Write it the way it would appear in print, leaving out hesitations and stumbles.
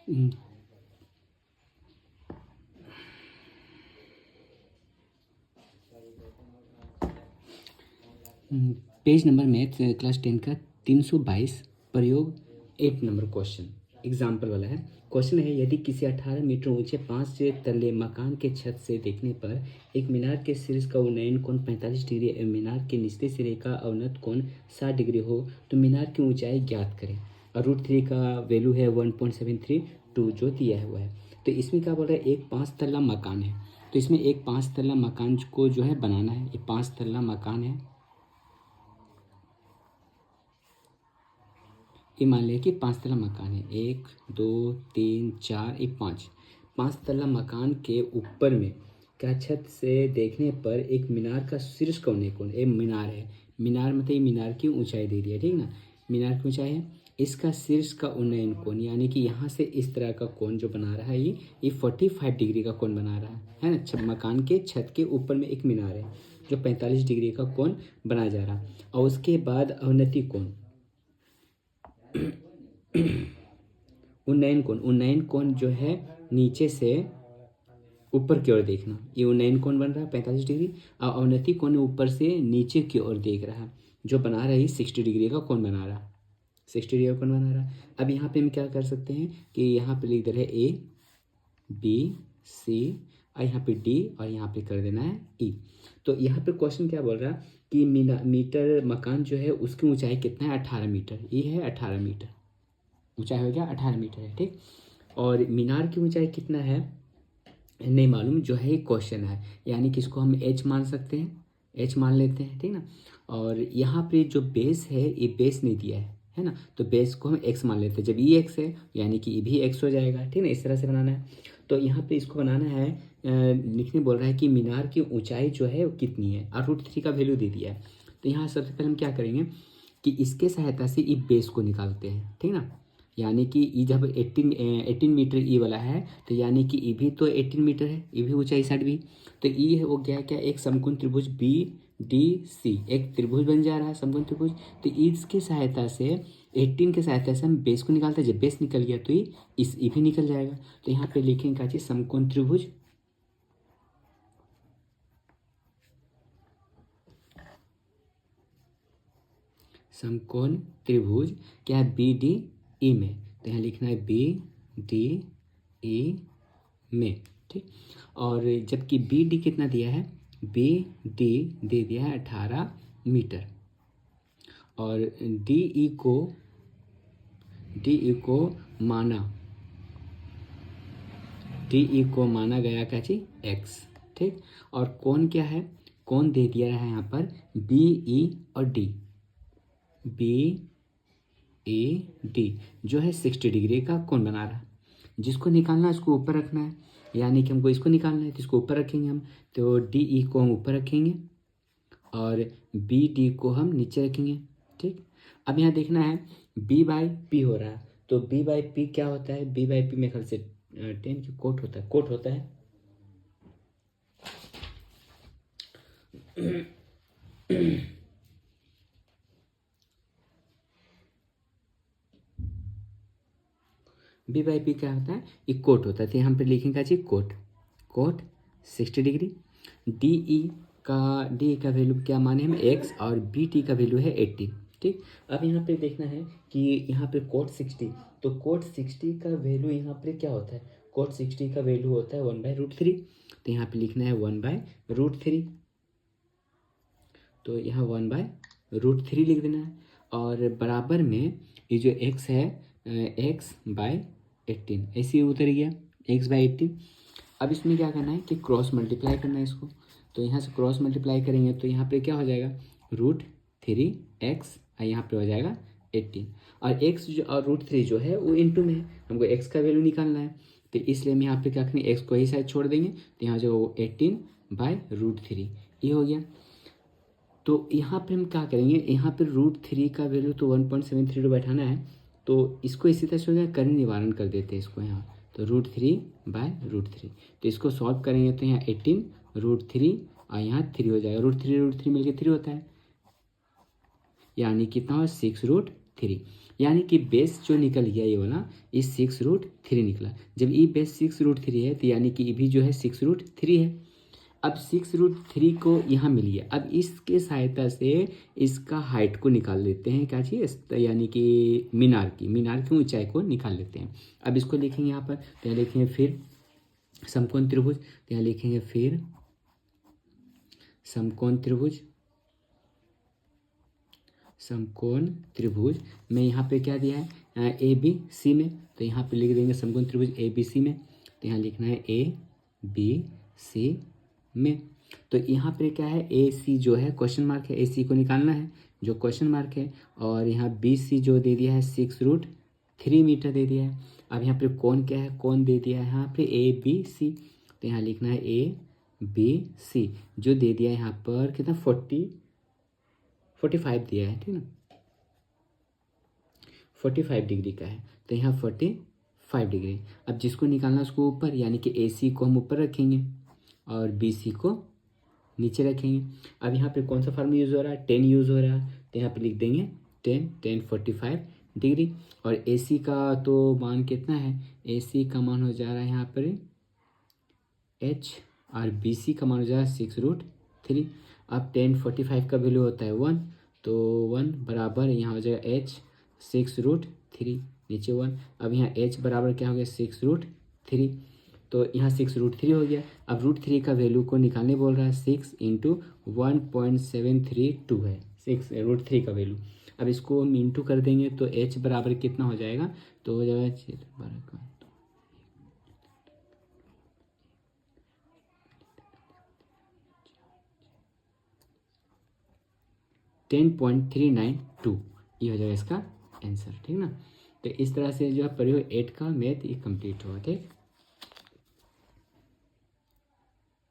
Page number math class 10 का 322 प्रयोग 8 number question example वाला है। क्वेश्चन है, यदि किसी 18 मीटर ऊंचे 5 तल्ले मकान के छत से देखने पर एक मीनार के शीर्ष का उन्नयन कोण 45 डिग्री एवं मीनार के निचले सिरे का अवनत कोण 60 डिग्री हो तो मीनार की ऊंचाई ज्ञात करें। और √3 का वैल्यू है 1.732 जो दिया हुआ है। तो इसमें क्या बोल रहा है, एक 5 तल्ला मकान है। तो इसमें एक 5 तल्ला मकान को जो है बनाना है। ये 5 तल्ला मकान है। ये मान लिया कि 5 तल्ला मकान है। 1 2 3 4 एक 5 तल्ला मकान के ऊपर में क्या छत से देखने पर एक मीनार का शीर्ष कोण है। कौन एक मीनार है। मीनार मतलब ये मीनार की ऊंचाई दे दी है, ठीक ना। मीनार की ऊंचाई है। इसका शीर्ष का उन्नयन कोण यानी कि यहाँ से इस तरह का कोण जो बना रहा है ये 45 डिग्री का कोण बना रहा है ना। मकान के छत के ऊपर में एक मीनार है जो 45 डिग्री का कोण बनाया जा रहा है। और उसके बाद अवनति कोण उन्नयन कोण जो है नीचे से ऊपर की ओर देखना। ये उन्नयन कोण बन रहा है 45 डिग्री और अवनति कोण ऊपर से नीचे की ओर देख रहा है जो बना रहा है 60 डिग्री का कोण बना रहा है। 60 डिग्री का कोण बना रहा है। अब यहाँ पे हम क्या कर सकते हैं कि यहाँ पे लिख दे रहे A B C और यहाँ पे D और यहाँ पे कर देना है E। तो यहाँ पे क्वेश्चन क्या बोल रहा है कि मीटर मकान जो है उसकी ऊंचाई कितना है, 18 मीटर। ये है 18 मीटर ऊंचाई हो गया, 18 मीटर है, ठीक। और मीनार की ऊंचाई कितना है नहीं मालूम, जो है क्वेश्चन है, यानी कि इसको हम h मान सकते हैं, h मान लेते हैं, ठीक ना। और यहाँ पे जो बेस है ये बेस नहीं दिया है ना, तो बेस को हम x मान लेते हैं। जब ये x है यानी कि ये भी x हो जाएगा, ठीक ना। इस तरह से बनाना है। तो यहाँ पे इसको बनाना है, लिखने बोल रहा है कि मीनार की ऊंचाई जो है वो कितनी है और √3 का वैल्यू दे दिया है। तो यहाँ सबसे पहले हम क्या करेंगे कि इसके सहायता से ये बेस को निकालते हैं, ठीक ना। यानी कि ये जब 18 मीटर ई वाला है तो यानी कि ये भी तो 18 मीटर है, ये भी ऊंचाई 60 भी। तो ये हो गया क्या, एक समकोण त्रिभुज BDC एक त्रिभुज बन जा रहा है, समकोण त्रिभुज। तो इसकी सहायता से 18 की सहायता से हम बेस को निकालते हैं। जब बेस निकल गया तो ये भी निकल जाएगा। तो यहाँ पे लिखेंगे क्या चीज, समकोण त्रिभुज समकोण त्रिभुज क्या है BDE में। तो यहाँ लिखना है BDE में, ठीक। और जबकि BD कितना दिया है, BD दे दिया है 18 मीटर। और DE को माना गया क्या चीज, x, ठीक। और कोण क्या है, कोण दे दिया है यहाँ पर BE और D, BED जो है 60 डिग्री का कोण बना रहा है। जिसको निकालना है उसको ऊपर रखना है, यानी कि हमको इसको निकालना है तो इसको ऊपर रखेंगे हम। तो DE को हम ऊपर रखेंगे और BD को हम नीचे रखेंगे, ठीक। अब यहाँ देखना है B/P हो रहा है। तो B/P क्या होता है, B/P मेरे ख्याल से 10 की कोट होता है B/P क्या होता है, ये कोट होता है। तो यहाँ पे लिखेंगे जी कोट 60 डिग्री। DE का वैल्यू क्या माने हम x और BT का वैल्यू है 80, ठीक। अब यहाँ पे देखना है कि यहाँ पे कोट 60, तो कोट 60 का वैल्यू यहाँ पे क्या होता है, कोट 60 का वैल्यू होता है 1/√3। तो यहाँ पे लिखना है 1/√3। तो यहाँ 1/√3 लिख देना है। और बराबर में ये जो x है x/18 ऐसे ही उतर गया x/18। अब इसमें क्या करना है कि क्रॉस मल्टीप्लाई करना है इसको। तो यहाँ से क्रॉस मल्टीप्लाई करेंगे तो यहाँ पे क्या हो जाएगा, √3x और यहाँ पे हो जाएगा 18। और x जो और √3 जो है वो इंटू में है, हमको x का वैल्यू निकालना है। तो इसलिए हम यहाँ पे क्या करेंगे, x को ही साइड छोड़ देंगे तो यहाँ जो 18/√3 ये हो गया। तो यहाँ पे हम क्या करेंगे, यहाँ पे √3 का वैल्यू तो 1.732 बैठाना है। तो इसको इसी तरह से कर्ण निवारण कर देते हैं इसको यहाँ। तो √3/√3 तो इसको सॉल्व करेंगे तो यहाँ 18√3 और यहाँ 3 हो जाएगा। √3 मिलकर 3 होता है, यानी कितना हो 6√3। यानी कि बेस जो निकल गया ये वाला, ये 6√3 निकला। जब ये बेस 6√3 है तो यानी कि ये भी जो है 6√3 है। अब 6√3 को यहाँ मिल गया। अब इसके सहायता से इसका हाइट को निकाल लेते हैं, क्या चाहिए, यानी कि मीनार की ऊंचाई को निकाल लेते हैं। अब इसको लिखेंगे यहाँ पर, तो यहाँ लिखेंगे फिर समकोण त्रिभुज, तो यहाँ लिखेंगे फिर समकोण त्रिभुज में यहाँ पे क्या दिया है, ए बी सी में, तो यहाँ पे लिख देंगे समकोण त्रिभुज ए बी सी में, तो यहाँ लिखना है ए बी सी में। तो यहाँ पे क्या है, ए सी जो है क्वेश्चन मार्क है, ए सी को निकालना है जो क्वेश्चन मार्क है, और यहाँ बी सी जो दे दिया है 6√3 मीटर दे दिया है। अब यहाँ पे कौन क्या है, कौन दे दिया है यहाँ पे ए बी सी, तो यहाँ लिखना है ए बी सी जो दे दिया है यहाँ पर कितना 45 दिया है, ठीक ना, 45 डिग्री का है, तो यहाँ 45 डिग्री। अब जिसको निकालना उसको ऊपर, यानी कि ए सी को हम ऊपर रखेंगे और बी सी को नीचे रखेंगे। अब यहाँ पे कौन सा फार्मूला यूज़ हो रहा है, 10 यूज़ हो रहा है, तो यहाँ पे लिख देंगे 10 45 डिग्री। और ए सी का तो मान कितना है, ए सी का मान हो जा रहा है यहाँ पर h, और बी सी का मान हो जा रहा है 6√3। अब 10 45 का वैल्यू होता है 1, तो 1 बराबर यहाँ हो जाएगा h 6√3 नीचे 1। अब यहाँ h बराबर क्या हो गया 6√3, तो यहाँ 6√3 हो गया। अब √3 का वैल्यू को निकालने बोल रहा है, 6 × 1.732 है 6√3 का वैल्यू। अब इसको हम इंटू कर देंगे तो h बराबर कितना हो जाएगा, तो हो जाएगा 10.392, ये हो जाएगा इसका आंसर, ठीक ना। तो इस तरह से जो है प्रयोग 8 का मैथ ये कंप्लीट हुआ, ठीक।